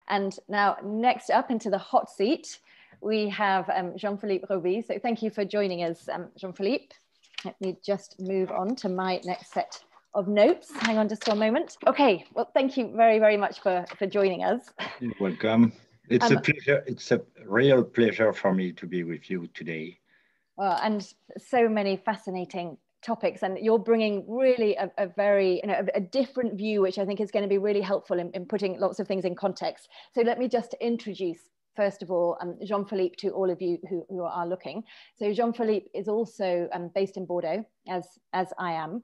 And now next up into the hot seat, we have Jean-Philippe Roby. So thank you for joining us, Jean-Philippe. Let me just move on to my next set of notes. Hang on just one moment. Okay, well, thank you very, very much for joining us. You're welcome. It's a pleasure. It's a real pleasure for me to be with you today. Well, and so many fascinating topics, and you're bringing really a very, a different view, which I think is going to be really helpful in putting lots of things in context. So let me just introduce, first of all, Jean-Philippe to all of you who are looking. So Jean-Philippe is also based in Bordeaux, as I am,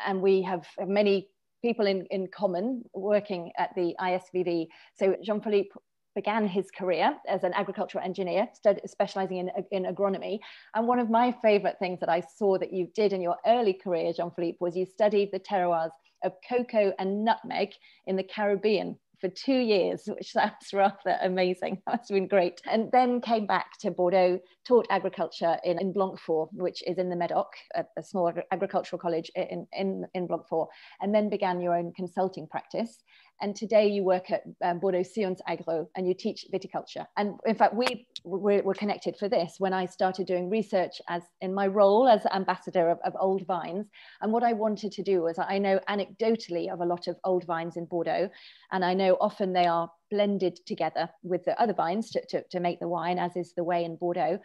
and we have many people in common working at the ISVV. So Jean-Philippe began his career as an agricultural engineer, specializing in agronomy. And one of my favorite things that I saw that you did in your early career, Jean-Philippe, was you studied the terroirs of cocoa and nutmeg in the Caribbean for 2 years, which sounds rather amazing. That's been great. And then came back to Bordeaux, taught agriculture in Blanquefort, which is in the Medoc, a small agricultural college in Blanquefort, and then began your own consulting practice. And today you work at Bordeaux Agro, and you teach viticulture. And in fact, we're connected for this when I started doing research as in my role as ambassador of old vines. And what I wanted to do was, I know anecdotally of a lot of old vines in Bordeaux, and I know often they are blended together with the other vines to make the wine, as is the way in Bordeaux.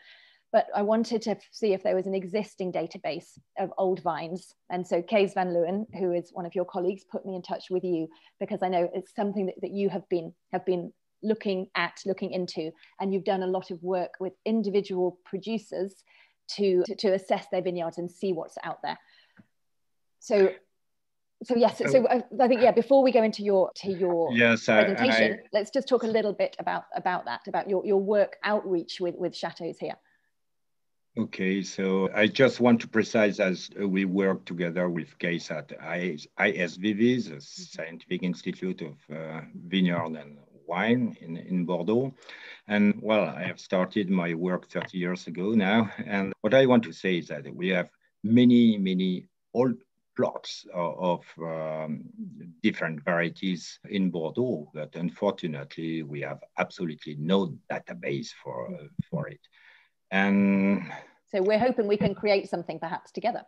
But I wanted to see if there was an existing database of old vines. And so Kees van Leeuwen, who is one of your colleagues, put me in touch with you, because I know it's something that you have been looking into, and you've done a lot of work with individual producers to assess their vineyards and see what's out there. So yes, so I think, yeah, before we go into your yes, presentation, let's just talk a little bit about your work outreach with chateaus here. Okay, so I just want to precise, as we work together with Kees at ISVV, the Scientific Institute of Vineyard and Wine in Bordeaux. And well, I have started my work 30 years ago now. And what I want to say is that we have many old plots of different varieties in Bordeaux, but unfortunately, we have absolutely no database for it. And so we're hoping we can create something perhaps together.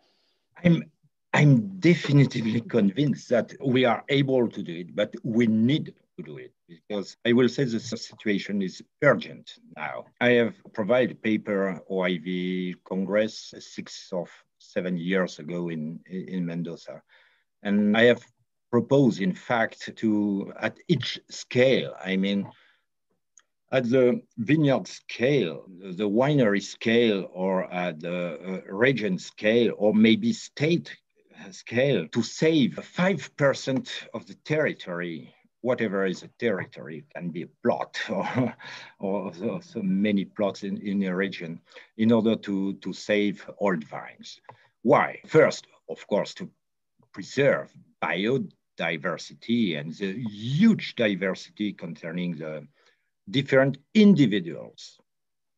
I'm definitively convinced that we are able to do it, but we need to do it, because I will say the situation is urgent now. I have provided a paper OIV Congress 6 or 7 years ago in Mendoza. And I have proposed, in fact, to, at each scale, I mean, at the vineyard scale, the winery scale, or at the region scale, or maybe state scale, to save 5% of the territory, whatever is a territory, it can be a plot or so many plots in a region, in order to save old vines. Why? First, of course, to preserve biodiversity and the huge diversity concerning the different individuals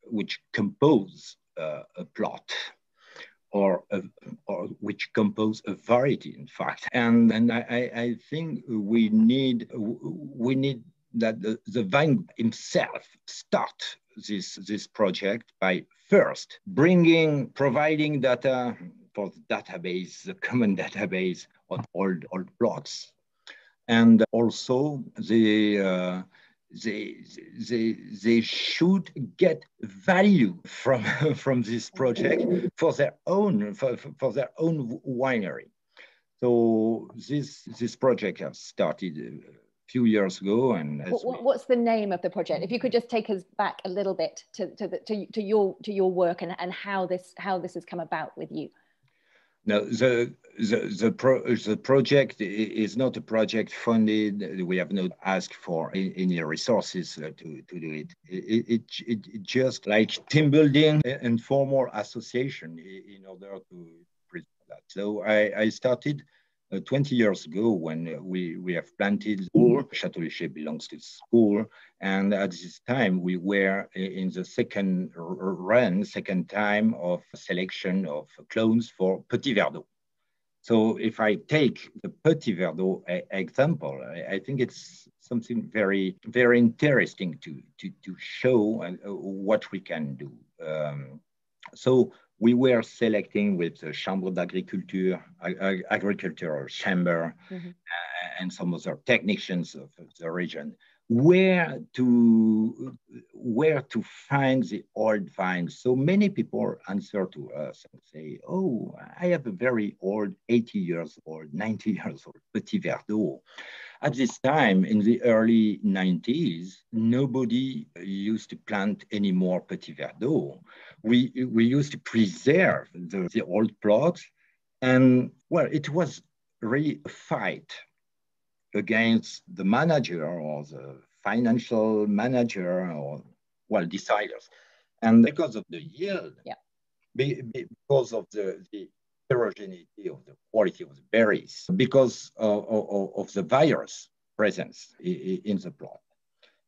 which compose a plot, or which compose a variety, in fact. And I think we need that the vine himself start this project by first providing data for the database, the common database on old plots, and also they should get value from this project for their own winery. So this project has started a few years ago. And what's the name of the project? If you could just take us back a little bit to your work and how this has come about with you. No, the project is not a project funded. We have not asked for any resources to do it. It just like team building and formal association in order to present that. So I started 20 years ago when we have planted school. Château belongs to school. And at this time, we were in the second time of selection of clones for Petit Verdot. So if I take the Petit Verdot example, I think it's something very, very interesting to show what we can do. So we were selecting with the Chambre d'Agriculture, Agricultural Chamber, and some other technicians of the region, where to find the old vines. So many people answer to us and say, oh, I have a very old, 80 years old, 90 years old Petit Verdot. At this time, in the early 90s, nobody used to plant any more Petit Verdot. We used to preserve the old plots. And well, it was really a fight against the manager or the financial manager or, well, deciders. And because of the yield, because of the heterogeneity of the quality of the berries, because of the virus presence in the plot.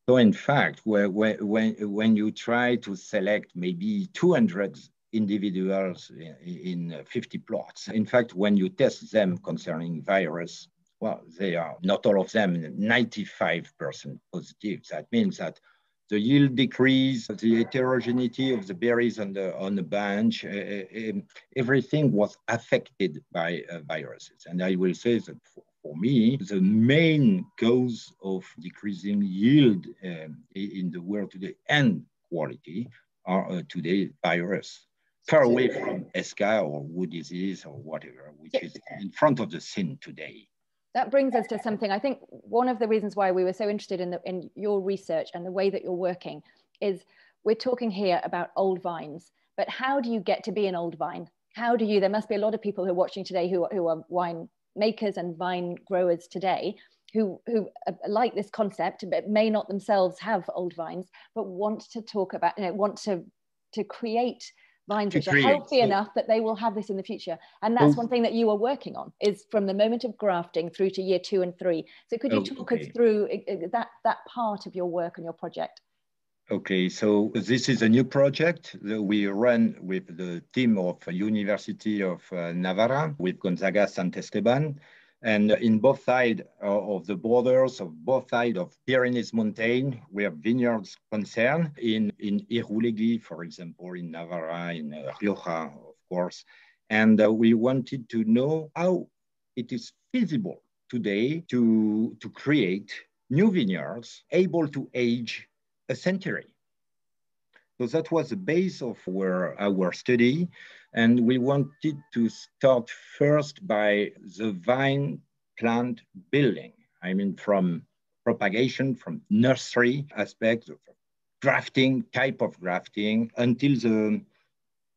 So in fact, when you try to select maybe 200 individuals in 50 plots, in fact, when you test them concerning virus, well, they are not all of them 95% positive. That means that the yield decrease, the heterogeneity of the berries on the bench, everything was affected by viruses. And I will say that for me, the main cause of decreasing yield in the world today and quality are today virus. Far away from ESCA or wood disease or whatever, which is in front of the scene today. That brings us to something. I think one of the reasons why we were so interested in your research and the way that you're working is we're talking here about old vines, but how do you get to be an old vine? How do you, there must be a lot of people who are watching today who are wine makers and vine growers today who like this concept, but may not themselves have old vines, but want to talk about, want to create vines which are healthy enough that they will have this in the future. And that's one thing that you are working on, is from the moment of grafting through to year 2 and 3. So could you talk us through that part of your work and your project? Okay, so this is a new project that we run with the team of University of Navarra, with Gonzaga Sant Esteban. And in both sides of the borders, of both sides of Pyrenees Mountain, where vineyards concerned, in Irulegui, for example, in Navarra, in Rioja, of course. And we wanted to know how it is feasible today to create new vineyards able to age a century. So that was the base of our study. And we wanted to start first by the vine plant building. I mean, from propagation, from nursery aspects of grafting, type of grafting, until the,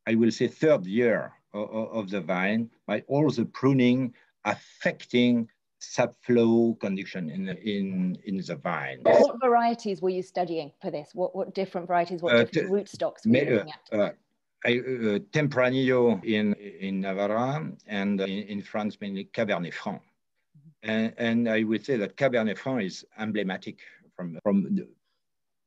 I will say, 3rd year of the vine, by all the pruning affecting sap flow condition in the vine. What varieties were you studying for this? What different varieties, what different rootstocks were you looking at? Tempranillo in Navarra, and in France, mainly Cabernet Franc. And I would say that Cabernet Franc is emblematic from the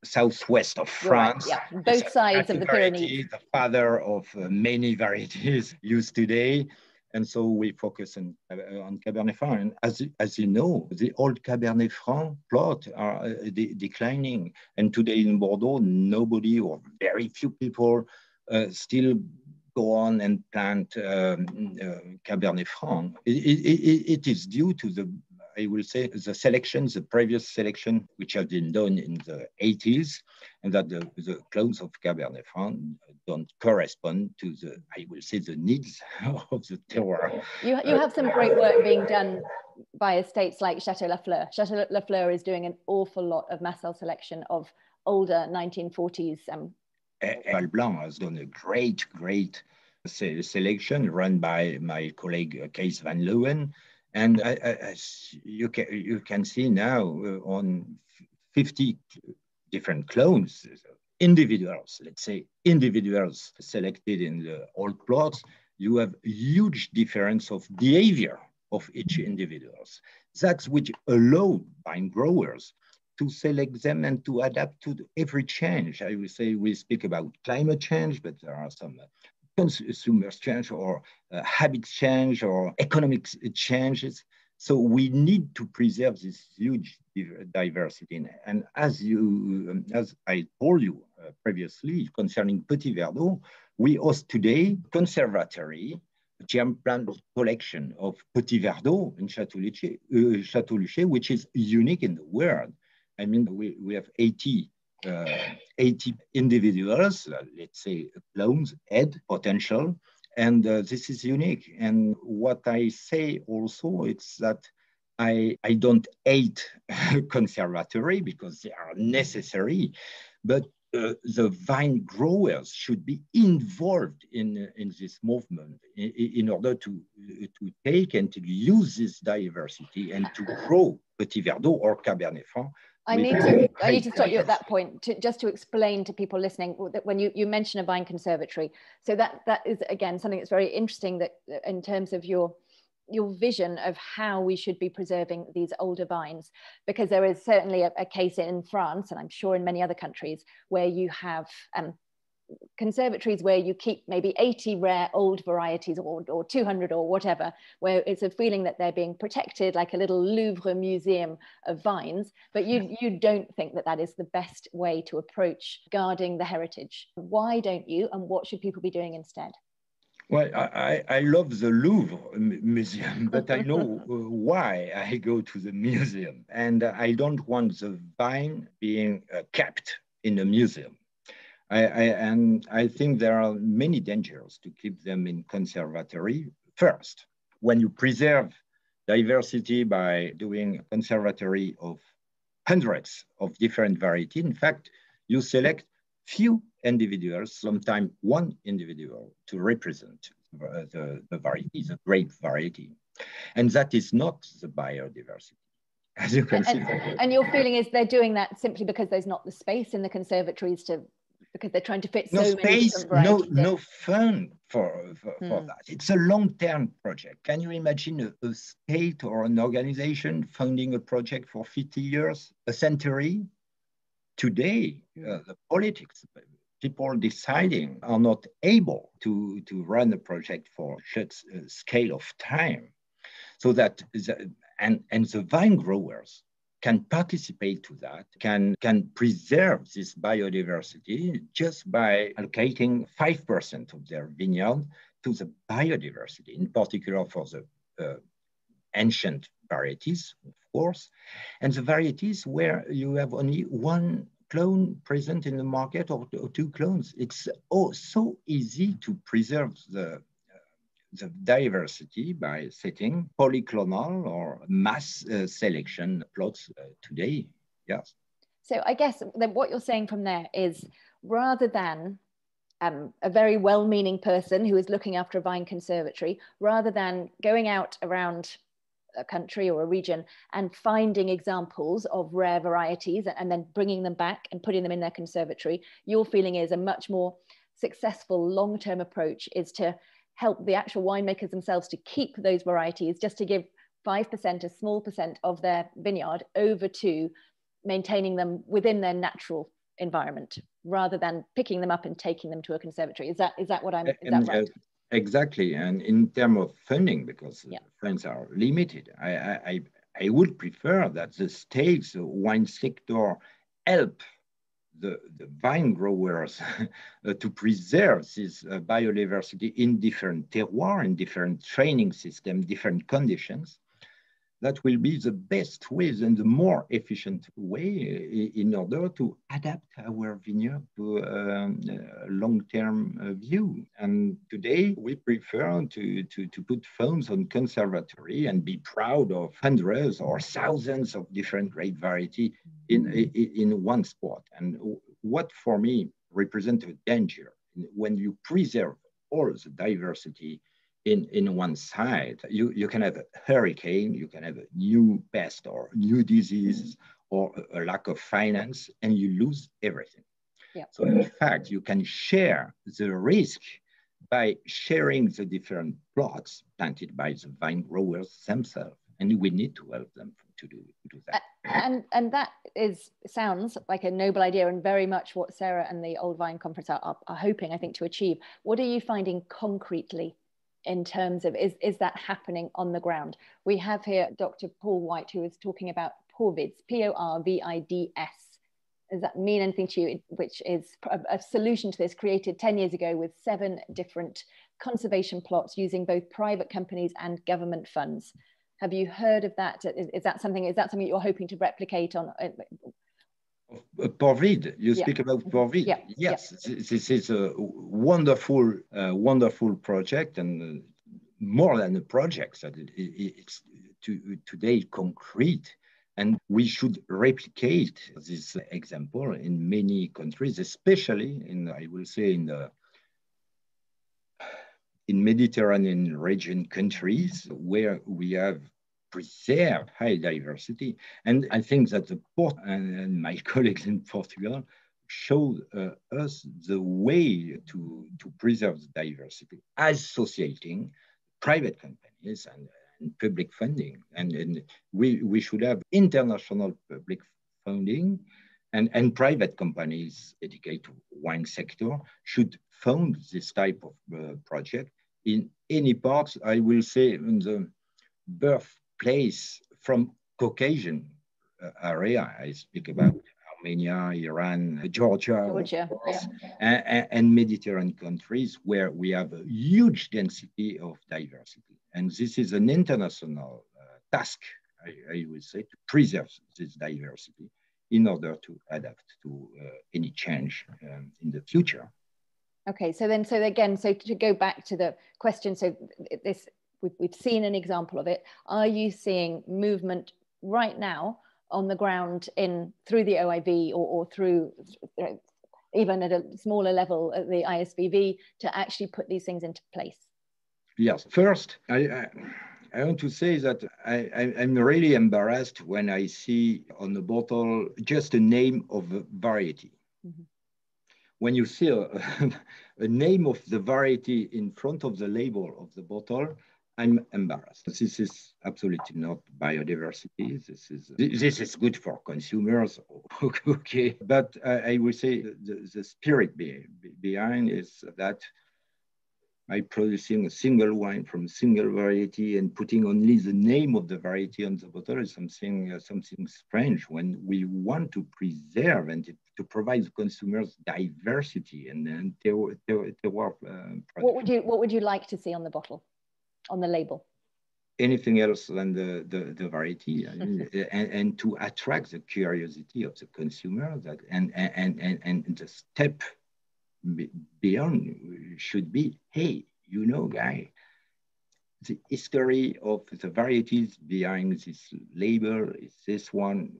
southwest of France. Right, yeah, both sides of the Pyrenees. The father of many varieties used today. And so we focus on Cabernet Franc. And as you know, the old Cabernet Franc plot are declining. And today in Bordeaux, nobody or very few people still go on and plant Cabernet Franc. It is due to the, I will say, the selections, the previous selection, which have been done in the 80s, and that the clones of Cabernet Franc don't correspond to the, I will say, the needs of the terroir. You have some great work being done by estates like Chateau Lafleur. Chateau Lafleur is doing an awful lot of mass cell selection of older 1940s. Val Blanc has done a great selection run by my colleague Kees van Leeuwen. And as you can see now on 50 different clones, individuals, let's say individuals selected in the old plots, you have huge difference of behavior of each individuals. That's which allowed vine growers to select them and to adapt to every change. I would say we speak about climate change, but there are some consumers change or habits change or economic changes. So we need to preserve this huge diversity. And as I told you previously concerning Petit Verdot, we host today conservatory, germ plant collection of Petit Verdot in Château-Luché, which is unique in the world. I mean, we have 80 individuals, let's say clones, head potential, and this is unique. And what I say also, it's that I don't hate conservatory because they are necessary, but the vine growers should be involved in this movement in order to take and to use this diversity and to grow Petit Verdot or Cabernet Franc. I need to stop you at that point just to explain to people listening that when you mention a vine conservatory, so that is again something that's very interesting, that in terms of your vision of how we should be preserving these older vines, because there is certainly a case in France, and I'm sure in many other countries, where you have conservatories where you keep maybe 80 rare old varieties or 200 or whatever, where it's a feeling that they're being protected like a little Louvre museum of vines, but you don't think that is the best way to approach guarding the heritage. Why don't you, and what should people be doing instead? Well, I love the Louvre Museum, but I know why I go to the museum, and I don't want the vine being kept in a museum. And I think there are many dangers to keep them in conservatory. First, when you preserve diversity by doing a conservatory of hundreds of different varieties, in fact, you select few individuals, sometimes one individual, to represent the variety, the grape variety. And that is not the biodiversity, as you can see. And your feeling is they're doing that simply because there's not the space in the conservatories because they're trying to fit no so space, many different varieties. No fund for that. It's a long-term project. Can you imagine a state or an organization funding a project for 50 years, a century? Today, the politics, people deciding are not able to run a project for such a scale of time. So that, and the vine growers can participate to that, can preserve this biodiversity just by allocating 5% of their vineyard to the biodiversity, in particular for the ancient varieties, of course, and the varieties where you have only one clone present in the market or two clones. It's so easy to preserve the diversity by setting polyclonal or mass selection plots today. Yes. So I guess that what you're saying from there is, rather than a very well-meaning person who is looking after a vine conservatory, rather than going out around a country or a region and finding examples of rare varieties and then bringing them back and putting them in their conservatory, your feeling is a much more successful long-term approach is to help the actual winemakers themselves to keep those varieties, just to give 5%, a small percent of their vineyard over to maintaining them within their natural environment, rather than picking them up and taking them to a conservatory. Is that right? Exactly. And in terms of funding, because funds are limited, I would prefer that the states, the wine sector, help the vine growers to preserve this biodiversity in different terroirs, in different training systems, different conditions. That will be the best way and the more efficient way in order to adapt our vineyard to a long-term view. And today we prefer to put funds on conservatory and be proud of hundreds or thousands of different grape variety in one spot. And what for me represents a danger when you preserve all the diversity in one side, you can have a hurricane, you can have a new pest or new disease or a lack of finance, and you lose everything. Yeah. So in fact, you can share the risk by sharing the different plots planted by the vine growers themselves, and we need to help them to do that. And that sounds like a noble idea, and very much what Sarah and the Old Vine Conference are hoping, I think, to achieve. What are you finding concretely in terms of, is that happening on the ground? We have here Dr. Paul White, who is talking about porvids, Porvids. Does that mean anything to you? Which is a solution to this, created 10 years ago with 7 different conservation plots using both private companies and government funds. Have you heard of that? Is that something you're hoping to replicate on? Porvid, you speak about Porvid. Yeah. Yes, yeah. This is a wonderful, wonderful project, and more than a project. That it's today concrete, and we should replicate this example in many countries, especially in, I will say, in Mediterranean region countries where we have preserved high diversity. And I think that the port and my colleagues in Portugal showed us the way to preserve the diversity, associating private companies and public funding. And we should have international public funding, and private companies dedicated to wine sector should fund this type of project in any parts, I will say, in the birthplace from Caucasian area. I speak about Armenia, Iran, Georgia, course, yeah. and Mediterranean countries where we have a huge density of diversity. And this is an international task, I would say, to preserve this diversity in order to adapt to any change in the future. Okay, so to go back to the question, so this we've seen an example of it. Are you seeing movement right now on the ground through the OIV or through even at a smaller level at the ISVV to actually put these things into place? Yes, first, I want to say that I'm really embarrassed when I see on the bottle just a name of a variety. Mm-hmm. When you see a name of the variety in front of the label of the bottle, I'm embarrassed. This is absolutely not biodiversity. This is good for consumers, okay. But I will say the spirit behind is that by producing a single wine from a single variety and putting only the name of the variety on the bottle is something strange when we want to preserve and to provide the consumers diversity and what would you like to see on the bottle, on the label? Anything else than the variety, and to attract the curiosity of the consumer, that and the step beyond should be, hey, guy, the history of the varieties behind this label is this one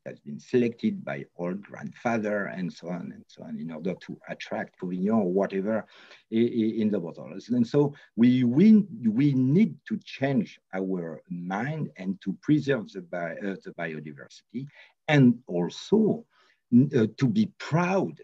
that has been selected by old grandfather and so on, in order to attract Sauvignon or whatever in the bottles. And so we need to change our mind and to preserve the biodiversity, and also to be proud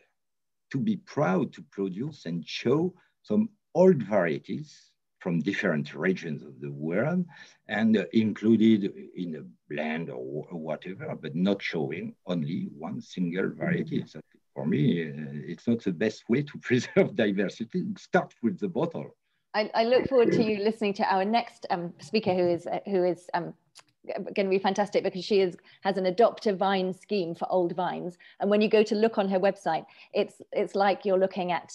to produce and show some old varieties from different regions of the world and included in a blend or whatever, but not showing only one single variety. So for me, it's not the best way to preserve diversity. Start with the bottle. I look forward to you listening to our next speaker, who is going to be fantastic, because she has an adopt a vine scheme for old vines. And when you go to look on her website, it's like you're looking at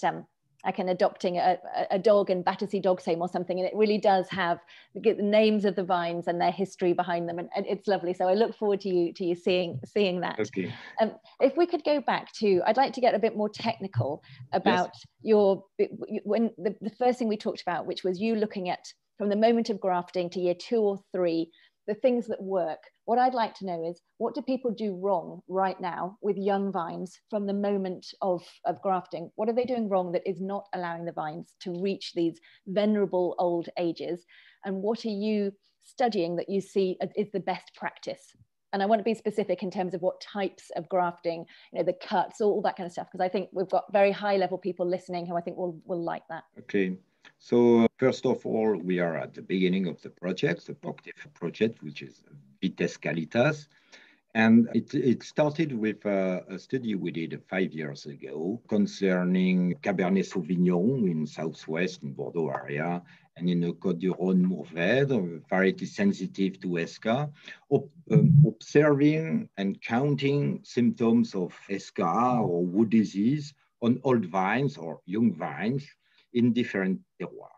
like adopting a dog in Battersea Dog Tame or something, and it really does have the names of the vines and their history behind them, and it's lovely. So I look forward to you seeing that. Okay. If we could go back to, I'd like to get a bit more technical about when the first thing we talked about, which was you looking at from the moment of grafting to year 2 or 3, the things that work. What I'd like to know is, what do people do wrong right now with young vines from the moment of grafting? What are they doing wrong that is not allowing the vines to reach these venerable old ages? And what are you studying that you see is the best practice? And I want to be specific in terms of what types of grafting, the cuts, all that kind of stuff, because I think we've got very high level people listening who I think will like that. Okay. So first of all, we are at the beginning of the project, the POCTIF project, which is a Vites Qualitas. And it started with a study we did 5 years ago concerning Cabernet Sauvignon in southwest in Bordeaux area and in the Côte du Rhône Mourvèdre, variety sensitive to ESCA, observing and counting symptoms of ESCA or wood disease on old vines or young vines in different terroirs.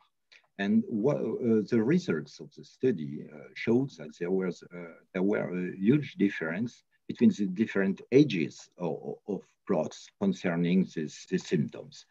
And the results of the study showed that there were a huge difference between the different ages of plots concerning these symptoms.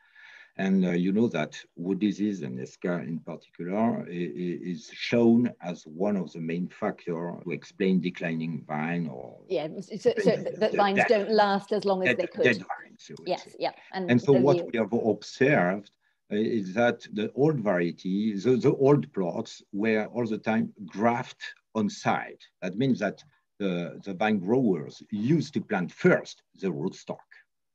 And you know that wood disease and ESCA in particular is shown as one of the main factors to explain declining vine or... Yeah, so the vines don't last as long as they could. Dead vines, yes, say. yeah. And so what we have observed is that the old variety, the old plots were all the time graft on site. That means that the vine growers used to plant first the rootstock.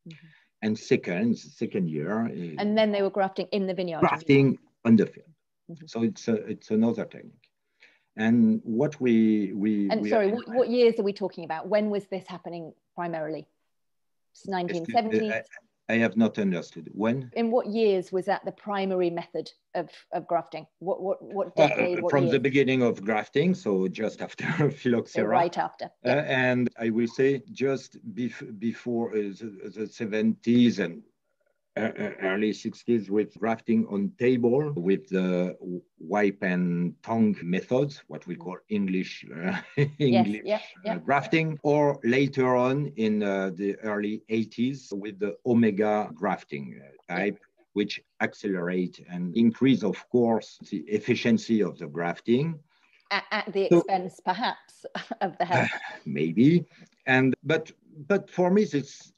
Mm-hmm. And second year. And then they were grafting in the vineyard. Grafting on the field. Mm-hmm. So it's another technique. And what what years are we talking about? When was this happening primarily? 1970s? I have not understood. When? In what years was that the primary method of grafting? What decade? From the beginning of grafting, so just after phylloxera. So right after. Yeah. And I will say just before the 70s and early 60s with grafting on table with the wipe and tongue methods, what we call English grafting, or later on in the early 80s with the omega grafting type, which accelerate and increase, of course, the efficiency of the grafting. At the expense, perhaps, of the health. Maybe. But for me, this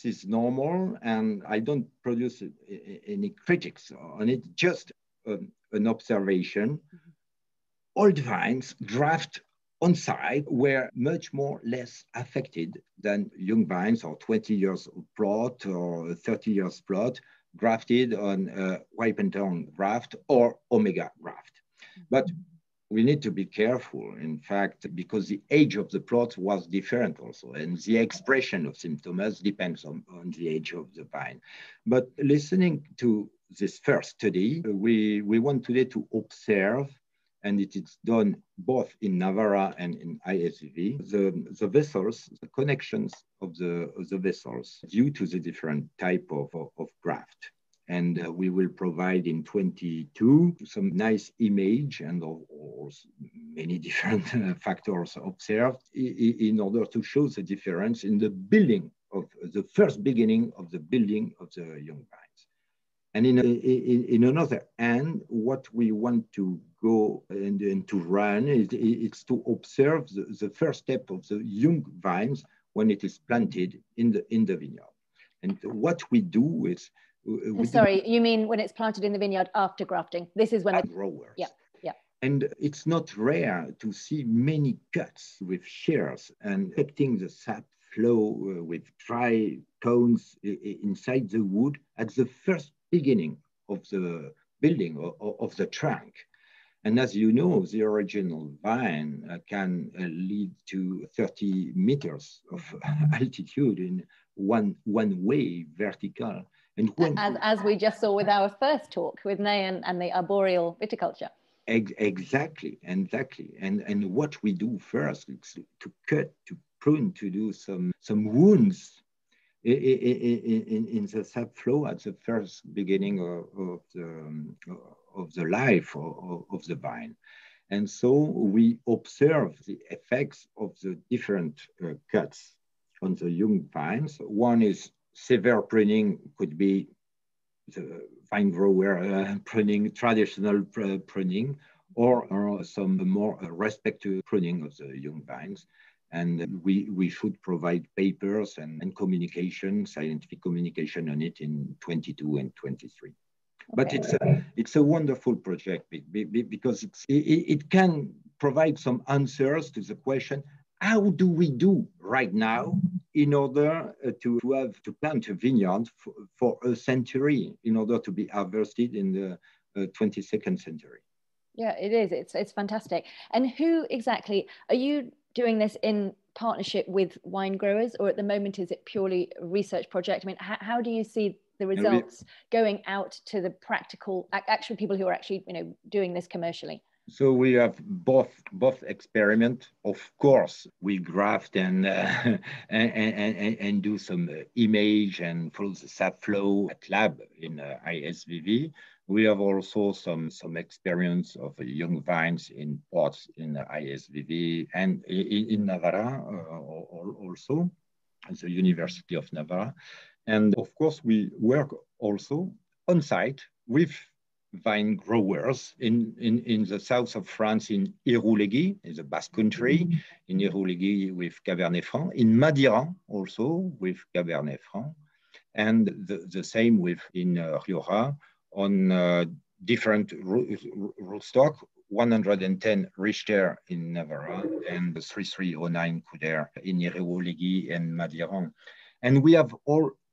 is normal, and I don't produce any critics on it, just an observation. Mm-hmm. Old vines graft on site were much less affected than young vines or 20 years plot or 30 years plot grafted on wipe and tongue graft or omega graft. But we need to be careful, in fact, because the age of the plot was different also, and the expression of symptoms depends on the age of the vine. But listening to this first study, we want today to observe, and it is done both in Navarra and in ISVV, the vessels, the connections of the vessels due to the different type of graft. And we will provide in 22 some nice image and many different factors observed in order to show the difference in the building of the first beginning of the building of the young vines. And in another end, what we want to go and to run is to observe the first step of the young vines when it is planted in the vineyard. And what we do is sorry, you mean when it's planted in the vineyard after grafting? This is when the growers. Yeah. And it's not rare to see many cuts with shears and affecting the sap flow with dry cones inside the wood at the first beginning of the building of the trunk. And as you know, the original vine can lead to 30 meters of altitude in one way vertical. And as we just saw with our first talk with Nayan and the arboreal viticulture. Exactly. And what we do first is to cut, to prune, to do some wounds in the sap flow at the first beginning of the life of the vine. And so we observe the effects of the different cuts on the young vines. One is severe pruning, could be the vine grower pruning, traditional pruning, or some more respective pruning of the young vines. And we should provide papers and communication, scientific communication on it in 22 and 23. Okay. But it's a wonderful project because it can provide some answers to the question, how do we do right now in order to plant a vineyard for a century in order to be harvested in the 22nd century? Yeah, it is. It's fantastic. And who exactly are you doing this in partnership with wine growers, or at the moment is it purely a research project? I mean, how do you see the results going out to the practical, actual people who are actually, doing this commercially? So we have both experiment. Of course, we graft and and do some image and follow the sap flow at lab in ISVV. We have also some experience of young vines in pots in ISVV and in Navarra also, at the University of Navarra. And of course, we work also on site with vine growers in the south of France, in Héroux-Léguy, in the Basque Country, in Héroux-Léguy with Cabernet Franc, in Madeira also with Cabernet Franc, and the same with in Rioja on different rootstock, 110 Richter in Navarra and 3309 Couder in Héroux-Léguy and Madeira. And we have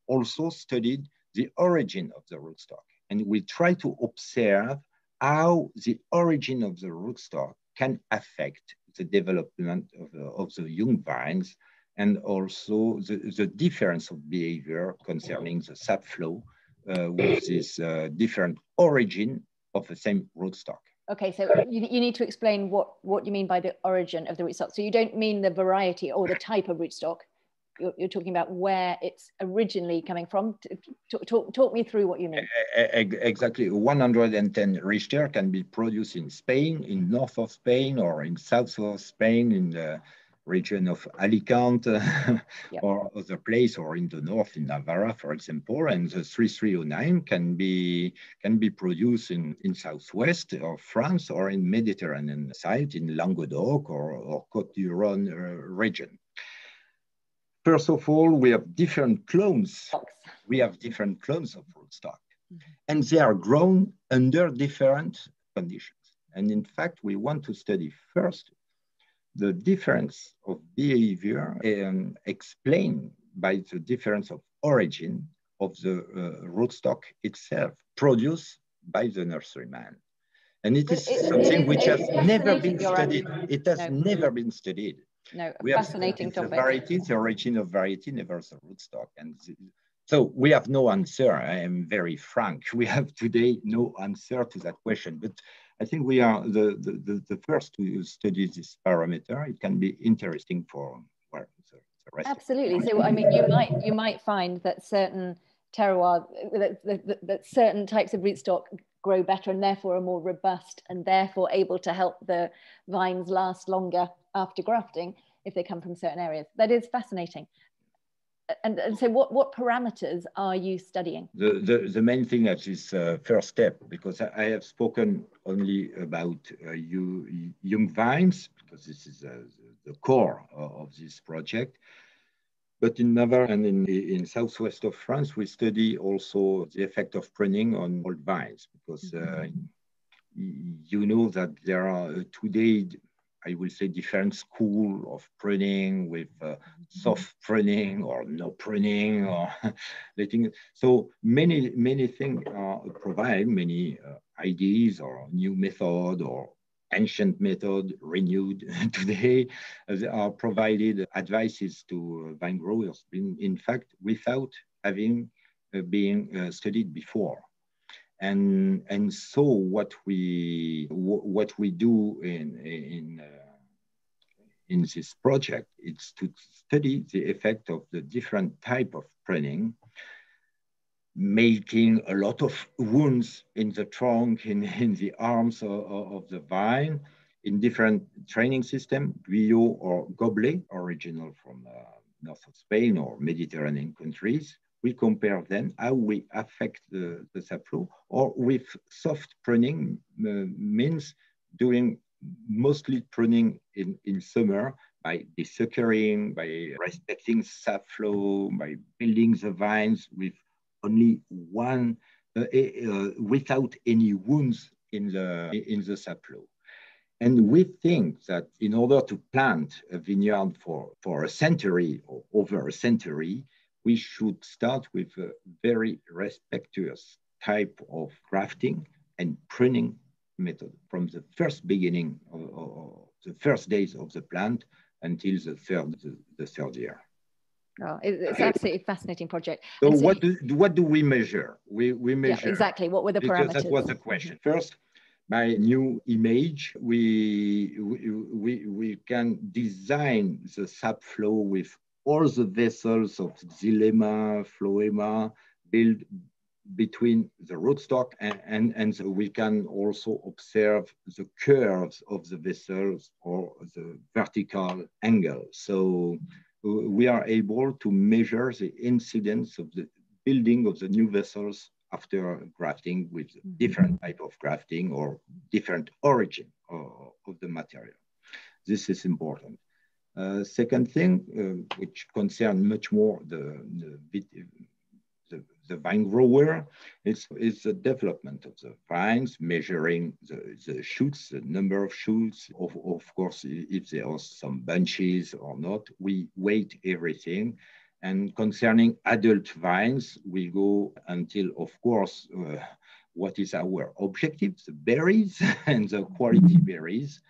also studied the origin of the rootstock. And we try to observe how the origin of the rootstock can affect the development of the young vines, and also the difference of behavior concerning the sap flow with this different origin of the same rootstock. Okay, so you need to explain what you mean by the origin of the rootstock. So you don't mean the variety or the type of rootstock. You're talking about where it's originally coming from. Talk me through what you mean. Exactly. 110 Richter can be produced in Spain, in north of Spain, or in south of Spain, in the region of Alicante, yep, or other place, or in the north, in Navarra, for example. And the 3309 can be produced in southwest of France, or in Mediterranean side, in Languedoc or Côte d'Ivoire region. First of all, we have different clones. We have different clones of rootstock, and they are grown under different conditions. And in fact, we want to study first the difference of behavior explained by the difference of origin of the rootstock itself, produced by the nurseryman. And it is something which has never been studied. It has never been studied. No, a fascinating topic. The varieties, the origin of variety, never the rootstock. And so we have no answer. I am very frank. We have today no answer to that question. But I think we are the first to study this parameter. It can be interesting for the rest. Absolutely. So I mean, you might find that certain terroir, that certain types of rootstock grow better and therefore are more robust and therefore able to help the vines last longer after grafting if they come from certain areas. That is fascinating. And so what parameters are you studying? The main thing at this first step, because I have spoken only about young vines, because this is the core of this project. But in Navarre and in southwest of France, we study also the effect of pruning on old vines, because you know that there are today, I will say, different school of pruning with soft pruning or no pruning or letting. So many things are provided, many ideas or new method or ancient method renewed today are provided advices to vine growers, in fact, without having been studied before. And so what we do in this project is to study the effect of the different type of pruning, making a lot of wounds in the trunk, in the arms of the vine, in different training system, Guyot or Goblet, original from north of Spain or Mediterranean countries. We compare then how we affect the sap flow, or with soft pruning means doing mostly pruning in summer by desuckering, by respecting sap flow, by building the vines with only one, without any wounds in the sap flow. And we think that in order to plant a vineyard for a century or over a century, we should start with a very respectuous type of grafting and pruning method from the first beginning of the first days of the plant until the third year. Oh, it's absolutely a fascinating project. So, and so what do we measure? We measure, yeah, exactly. What were the because parameters? that was the question. First, by new image, we can design the sap flow with all the vessels of xylema, phloema built between the rootstock, and so we can also observe the curves of the vessels or the vertical angle. So we are able to measure the incidence of the building of the new vessels after grafting with different type of grafting or different origin of the material. This is important. Second thing, which concerns much more the vine grower, is the development of the vines, measuring the shoots, the number of shoots. Of course, if there are some bunches or not, we weight everything. And concerning adult vines, we go until, of course, what is our objective, the berries and the quality berries,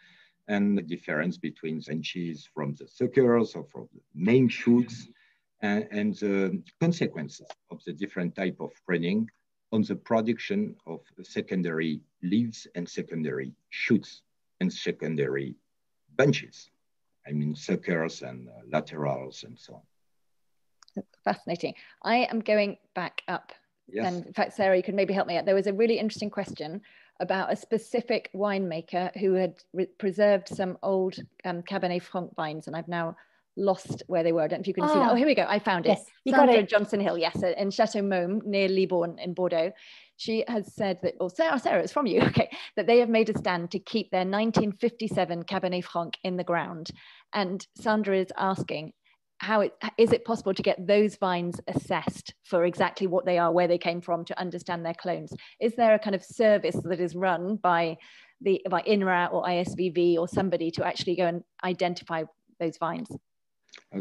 and the difference between bunches from the suckers or from the main shoots, and the consequences of the different type of pruning on the production of secondary leaves and secondary shoots and secondary bunches. I mean, suckers and laterals and so on. That's fascinating. I am going back up. Yes. And in fact, Sarah, you could maybe help me out. There was a really interesting question about a specific winemaker who had preserved some old Cabernet Franc vines, and I've now lost where they were. I don't know if you can see that. Oh, here we go. I found it. Yes, you Sandra got it. Johnson Hill, yes, in Chateau Maume near Libourne in Bordeaux. She has said that, or Sarah, it's from you, okay, that they have made a stand to keep their 1957 Cabernet Franc in the ground. And Sandra is asking, is it possible to get those vines assessed for exactly what they are, where they came from, to understand their clones? Is there a kind of service that is run by INRA or ISVV or somebody to actually go and identify those vines?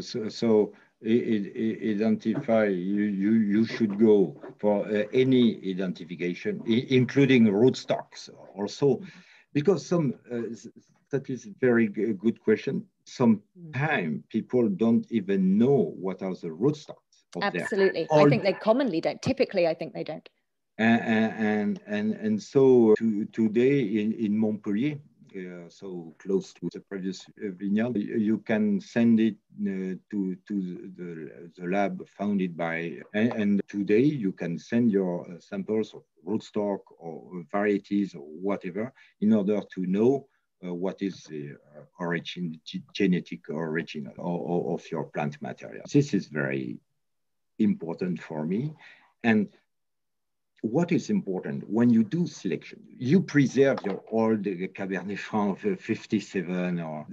So identify, you should go for any identification, including rootstocks also, because that is a very good question. Sometimes people don't even know what are the rootstocks. Absolutely. I think they commonly don't. Typically, I think they don't. And so today in Montpellier, so close to the previous vineyard, you can send it to the lab founded by, and today you can send your samples of rootstock or varieties or whatever in order to know what is the origin, genetic origin of your plant material. This is very important for me. And what is important when you do selection, you preserve your old Cabernet Franc 57, or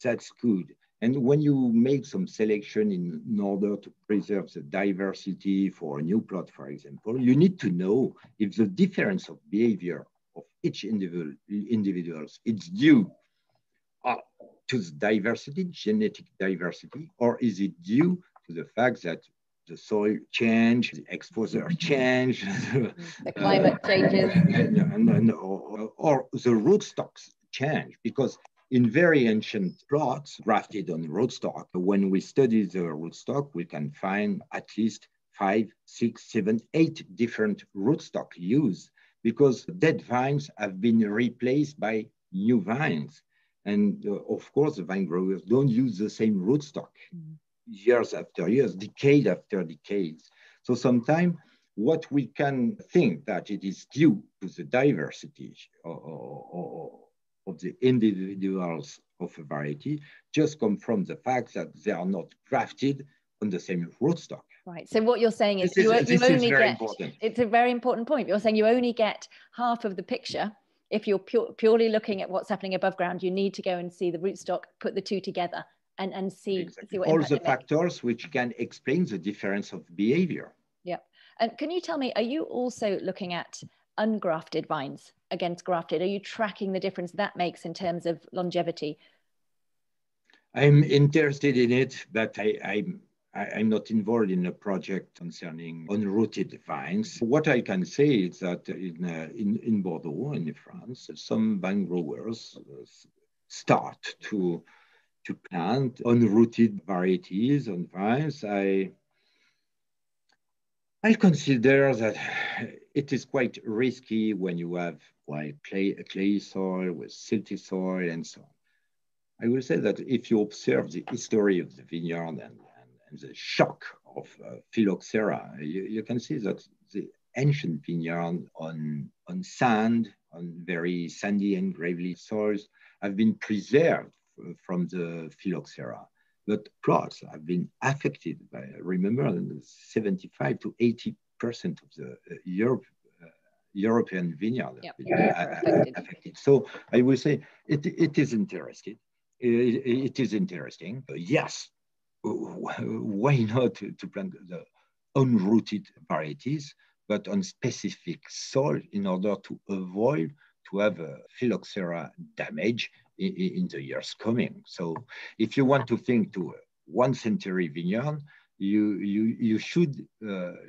that's good. And when you make some selection in order to preserve the diversity for a new plot, for example, you need to know if the difference of behavior of each individuals is due to the diversity, genetic diversity, or is it due to the fact that the soil change, the exposure change, the climate changes, or the rootstocks change. Because in very ancient plots grafted on rootstock, when we study the rootstock, we can find at least 5, 6, 7, 8 different rootstock used, because dead vines have been replaced by new vines. And of course, the vine growers don't use the same rootstock. Years after years, decade after decades. So sometimes what we can think that it is due to the diversity of the individuals of a variety just come from the fact that they are not grafted on the same rootstock. Right. So what you're saying is you only get, important. It's a very important point. You're saying you only get half of the picture. If you're purely looking at what's happening above ground, you need to go and see the rootstock, put the two together. And see, exactly. see what all the factors which can explain the difference of behavior. Yeah. And can you tell me, are you also looking at ungrafted vines against grafted? Are you tracking the difference that makes in terms of longevity? I'm interested in it, but I'm not involved in a project concerning unrooted vines. What I can say is that in Bordeaux, in France, some vine growers start to to plant unrooted varieties on vines. I consider that it is quite risky when you have clay soil with silty soil and so on. I will say that if you observe the history of the vineyard and the shock of phylloxera, you can see that the ancient vineyard on sand, on very sandy and gravelly soils, have been preserved from the phylloxera. But plots have been affected by, remember, 75 to 80% of the European vineyard have been affected. So I will say it is interesting. It is interesting. Yes, why not to plant the unrooted varieties, but on specific soil in order to avoid to have a phylloxera damage in the years coming. So if you want to think to a 1-century vineyard, you should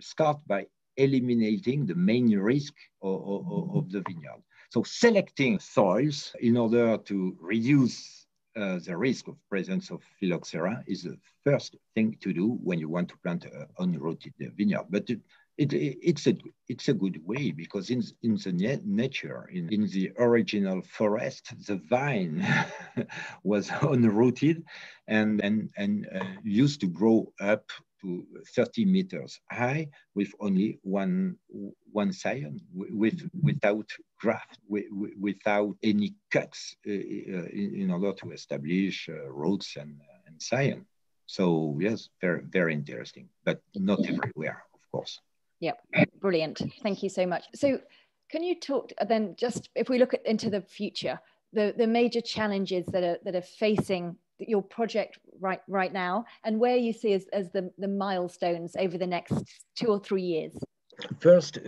start by eliminating the main risk of the vineyard. So selecting soils in order to reduce the risk of presence of phylloxera is the first thing to do when you want to plant an unrooted vineyard. But it's a good way, because in the nature, in the original forest, the vine was unrooted and used to grow up to 30 meters high with only one scion, without graft, without any cuts in order to establish roots and scion. So yes, very, very interesting, but not everywhere, of course. Yep, brilliant. Thank you so much. So can you talk then, just if we look into the future, the major challenges that are facing your project right now, and where you see as the milestones over the next 2 or 3 years? First,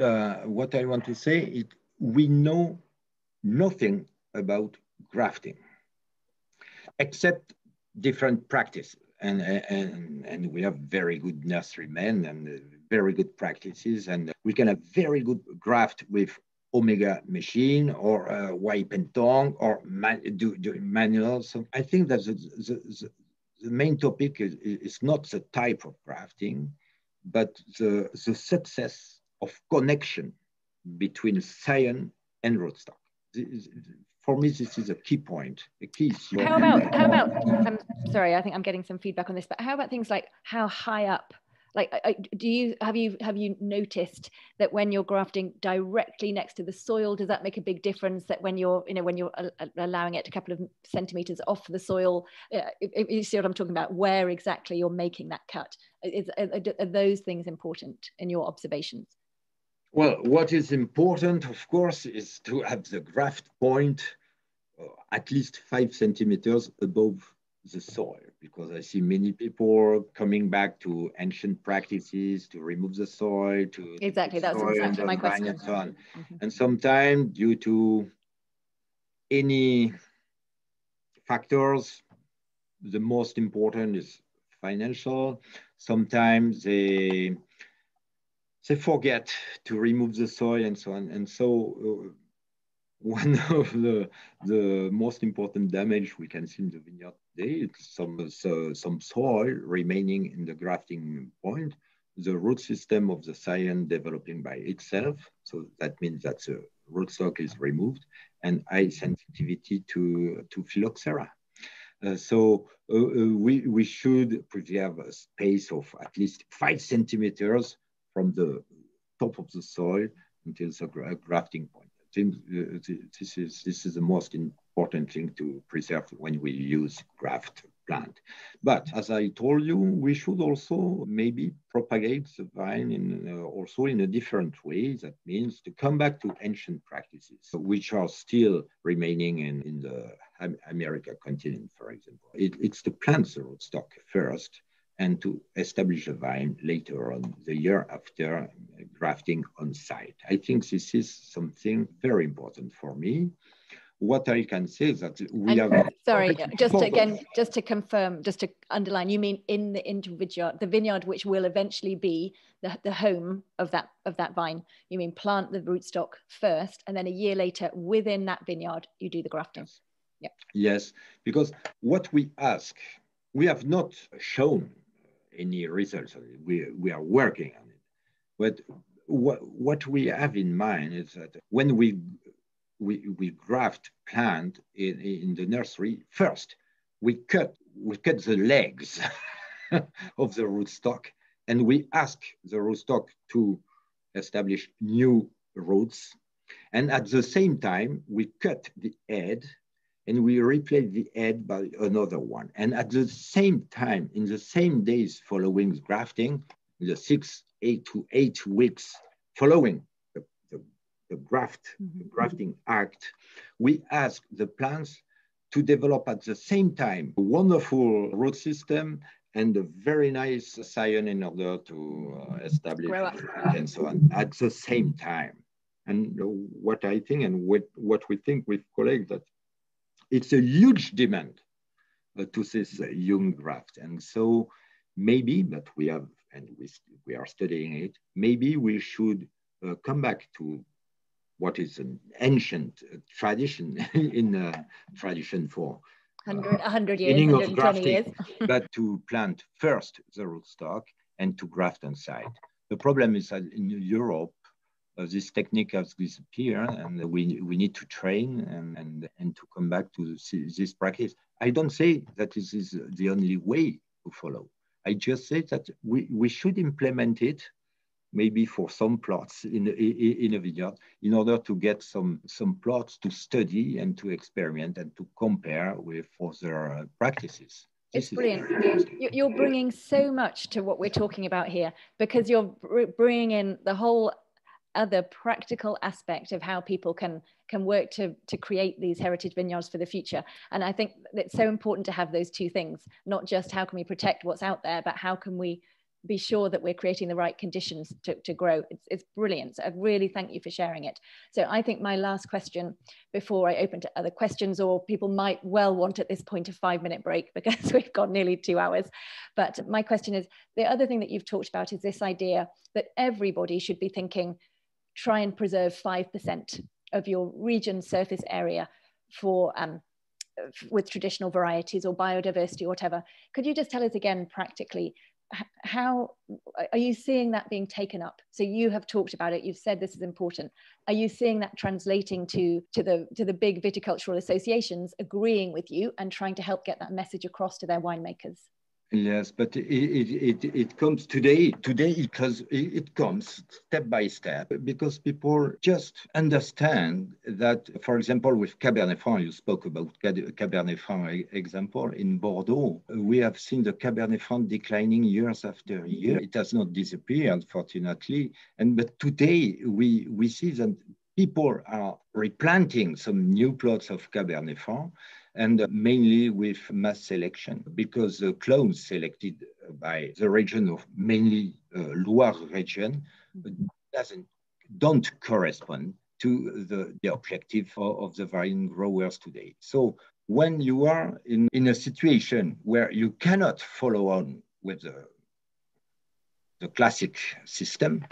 what I want to say is we know nothing about grafting, except different practices. And we have very good nurserymen and very good practices, and we can have very good graft with omega machine or wipe and tongue or do manual. So I think that the main topic is not the type of grafting, but the success of connection between scion and rootstock. For me, this is a key point. A key. How about? I'm sorry, I think I'm getting some feedback on this. But how about things like how high up? Like, have you noticed that when you're grafting directly next to the soil, does that make a big difference? That when you're allowing it a couple of centimeters off the soil, you see what I'm talking about? Where exactly you're making that cut? Are those things important in your observations? Well, what is important, of course, is to have the graft point at least 5 centimeters above the soil, because I see many people coming back to ancient practices to remove the soil, to exactly, that's exactly my question. And so on. Mm-hmm. And sometimes, due to any factors, the most important is financial. Sometimes they forget to remove the soil and so on. And so one of the most important damage we can see in the vineyard today is some soil remaining in the grafting point, the root system of the scion developing by itself. So that means that the rootstock is removed, and high sensitivity to phylloxera. So we should preserve a space of at least 5 centimeters from the top of the soil until the grafting point. I think this is the most important thing to preserve when we use graft plant. But as I told you, we should also maybe propagate the vine also in a different way. That means to come back to ancient practices, which are still remaining in the American continent, for example. It's to plant the rootstock first, and to establish a vine later on, the year after grafting on site. I think this is something very important for me. What I can say is that we have... Sorry, just to confirm, just to underline, you mean in the vineyard which will eventually be the home of that vine. You mean plant the rootstock first, and then a year later within that vineyard, you do the grafting. Yes. Yeah. Yes, because what we ask, we have not shown any results on it. We are working on it. But what we have in mind is that when we graft plant in the nursery, first we cut the legs of the rootstock, and we ask the rootstock to establish new roots. And at the same time, we cut the head and we replace the head by another one. And at the same time, in the same days following grafting, in the 8 to 8 weeks following the grafting act, we ask the plants to develop at the same time a wonderful root system and a very nice scion in order to establish and so on at the same time. And what I think and what we think with colleagues, that it's a huge demand to this young graft. And so maybe, but we have, and we are studying it, maybe we should come back to what is an ancient tradition in tradition for 100 years, 120 years. But to plant first the rootstock and to graft on site. The problem is that in Europe, this technique has disappeared, and we need to train and to come back to this practice. I don't say that this is the only way to follow. I just say that we should implement it maybe for some plots in a vineyard in order to get some plots to study and to experiment and to compare with other practices. It's brilliant. You're bringing so much to what we're talking about here, because you're bringing in the whole other practical aspect of how people can work to create these heritage vineyards for the future. And I think it's so important to have those two things, not just how can we protect what's out there, but how can we be sure that we're creating the right conditions to grow. It's brilliant. So I really thank you for sharing it. So I think my last question before I open to other questions, or people might well want at this point a 5-minute break because we've got nearly 2 hours. But my question is, the other thing that you've talked about is this idea that everybody should be thinking, try and preserve 5% of your region's surface area for with traditional varieties or biodiversity or whatever. Could you just tell us again practically, how are you seeing that being taken up? So you have talked about it, you've said this is important. Are you seeing that translating to the big viticultural associations agreeing with you and trying to help get that message across to their winemakers? Yes, but it comes today because it comes step by step, because people just understand that, for example, with Cabernet Franc, you spoke about Cabernet Franc example in Bordeaux. We have seen the Cabernet Franc declining years after year. It has not disappeared, fortunately. But today we see that people are replanting some new plots of Cabernet Franc, and mainly with mass selection, because the clones selected by the region of mainly Loire region don't correspond to the objective of the vine growers today. So when you are in a situation where you cannot follow on with the classic system,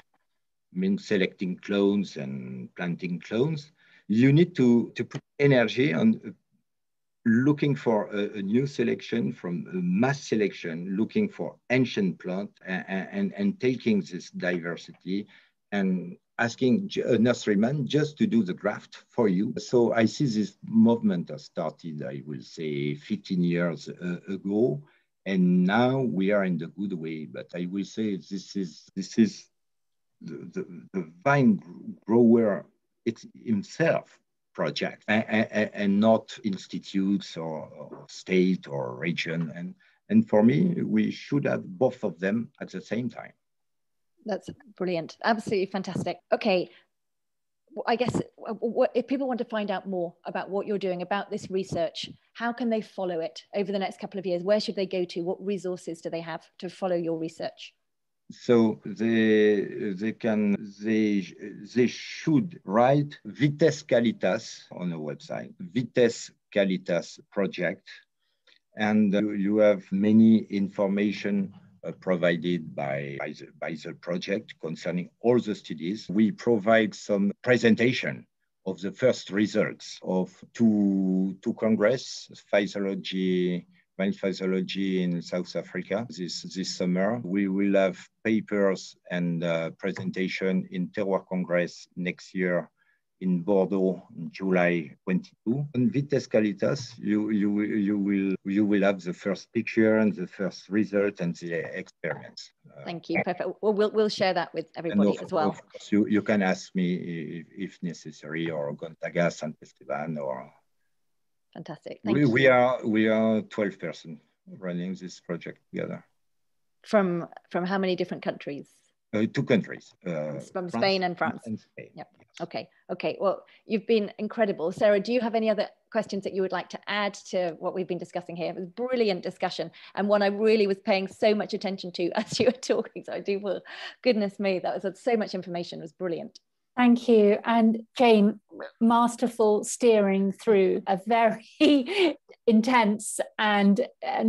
means selecting clones and planting clones, you need to put energy on looking for a new selection from a mass selection, looking for ancient plant and taking this diversity and asking a nurseryman just to do the graft for you. So I see this movement has started, I will say, 15 years ago, and now we are in the good way. But I will say this is the vine grower himself project and not institutes or state or region. And for me, we should have both of them at the same time. That's brilliant. Absolutely fantastic. Okay. I guess if people want to find out more about what you're doing, about this research, how can they follow it over the next couple of years? Where should they go to? What resources do they have to follow your research? So they should write Vites Qualitas on a website, Vites Qualitas project, and you have many information provided by the project concerning all the studies. We provide some presentation of the first results of two congress, physiology, vine physiology in South Africa this summer. We will have papers and presentation in Terroir Congress next year in Bordeaux in July 22. On Vites Qualitas, you will have the first picture and the first result and the experience. Thank you. Perfect. Well, we'll share that with everybody as well. Of course, you can ask me if necessary, or contact us and Esteban, or. Fantastic. Thank you. We are 12 persons running this project together. From how many different countries? 2 countries. From Spain and France. And Spain. Yep. Yes. Okay. Well, you've been incredible. Sarah, do you have any other questions that you would like to add to what we've been discussing here? It was a brilliant discussion, and one I really was paying so much attention to as you were talking. So I do, well, goodness me, that was so much information. It was brilliant. Thank you. And Jane, masterful steering through a very intense and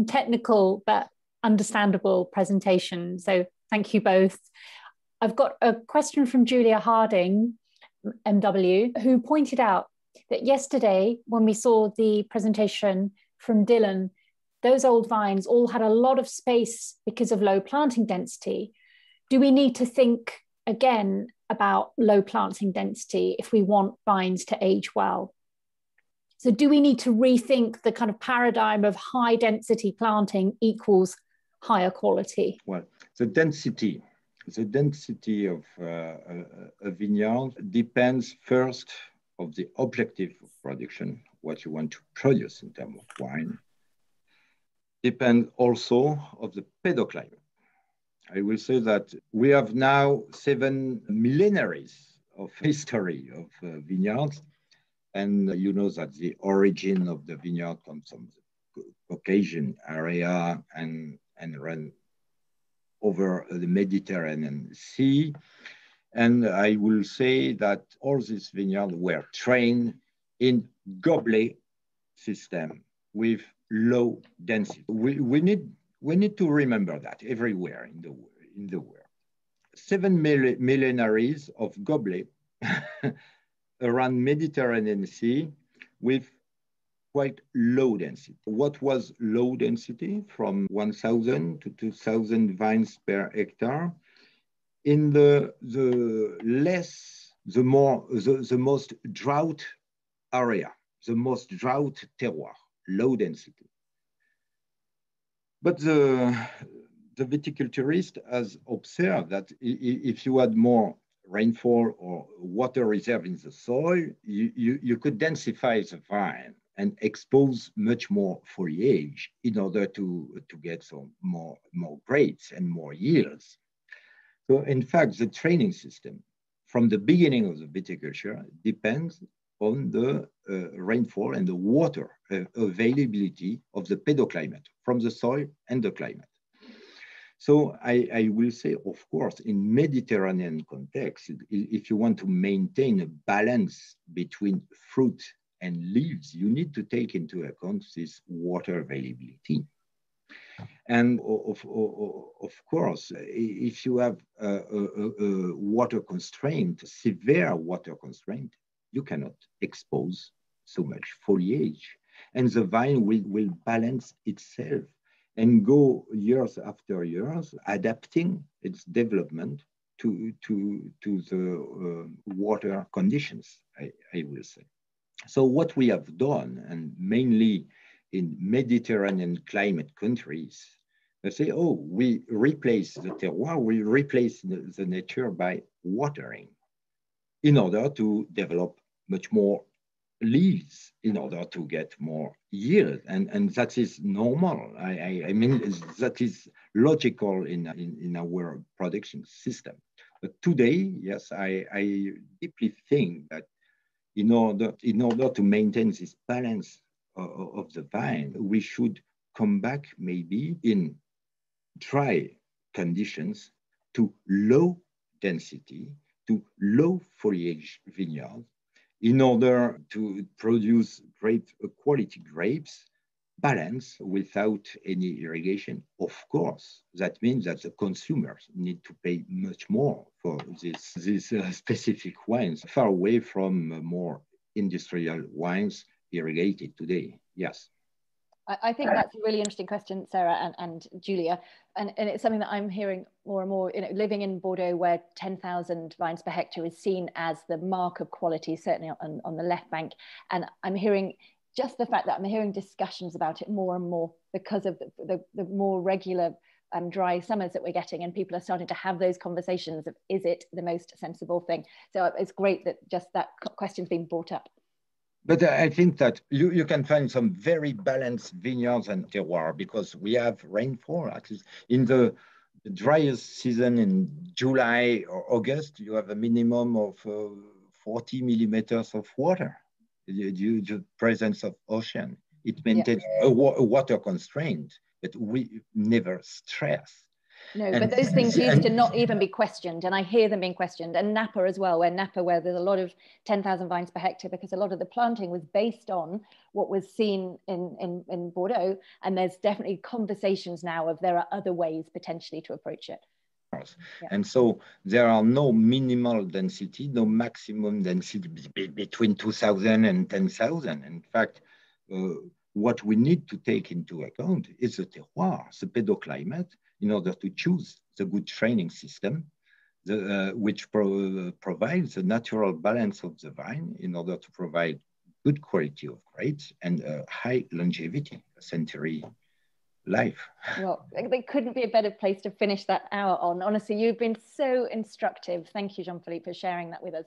technical but understandable presentation. So thank you both. I've got a question from Julia Harding, MW, who pointed out that yesterday when we saw the presentation from Dylan, those old vines all had a lot of space because of low planting density. Do we need to think again about low planting density if we want vines to age well? So do we need to rethink the kind of paradigm of high density planting equals higher quality? Well, the density of a vineyard depends first of the objective of production, what you want to produce in terms of wine. Depends also of the pedo-climate. I will say that we have now 7 millenaries of history of vineyards. And you know that the origin of the vineyard comes from the Caucasian area and run over the Mediterranean Sea. And I will say that all these vineyards were trained in goblet system with low density. We need to remember that everywhere in the world. 7 millenaries of goblet around Mediterranean Sea with quite low density. What was low density? From 1,000 to 2,000 vines per hectare. In the most drought area, the most drought terroir, low density. But the viticulturist has observed that if you had more rainfall or water reserve in the soil, you could densify the vine and expose much more foliage in order to get some more grapes and more yields. So in fact, the training system from the beginning of the viticulture depends on the rainfall and the water availability of the pedo-climate from the soil and the climate. So I will say, of course, in Mediterranean context, if you want to maintain a balance between fruit and leaves, you need to take into account this water availability. And of course, if you have a water constraint, severe water constraint, you cannot expose so much foliage. And the vine will balance itself and go years after years, adapting its development to the water conditions, I will say. So what we have done, and mainly in Mediterranean climate countries, they say, oh, we replace the terroir, we replace the nature by watering in order to develop much more leaves, in order to get more yield. And that is normal. I mean, that is logical in our production system. But today, yes, I deeply think that in order to maintain this balance of the vine, we should come back maybe in dry conditions to low density, to low foliage vineyards, in order to produce quality grapes balance without any irrigation. Of course, that means that the consumers need to pay much more for these specific wines, far away from more industrial wines irrigated today. Yes. I think that's a really interesting question, Sarah and Julia. And it's something that I'm hearing more and more, living in Bordeaux, where 10,000 vines per hectare is seen as the mark of quality, certainly on the left bank. And I'm hearing just the fact that I'm hearing discussions about it more and more because of the more regular dry summers that we're getting, and people are starting to have those conversations of, is it the most sensible thing? So it's great that just that question's been brought up. But I think that you can find some very balanced vineyards and terroir because we have rainfall. At least in the driest season in July or August, you have a minimum of 40 millimeters of water due to the presence of ocean. It maintains a water constraint, but we never stress. No, but those things used to not even be questioned, and I hear them being questioned. And Napa as well, where there's a lot of 10,000 vines per hectare, because a lot of the planting was based on what was seen in Bordeaux. And there's definitely conversations now of there are other ways potentially to approach it. Yeah. And so there are no minimal density, no maximum density between 2,000 and 10,000. In fact, what we need to take into account is the terroir, the pedo-climate, in order to choose the good training system, which provides a natural balance of the vine in order to provide good quality of grapes and high longevity, a century life. Well, there couldn't be a better place to finish that hour on. Honestly, you've been so instructive. Thank you, Jean-Philippe, for sharing that with us.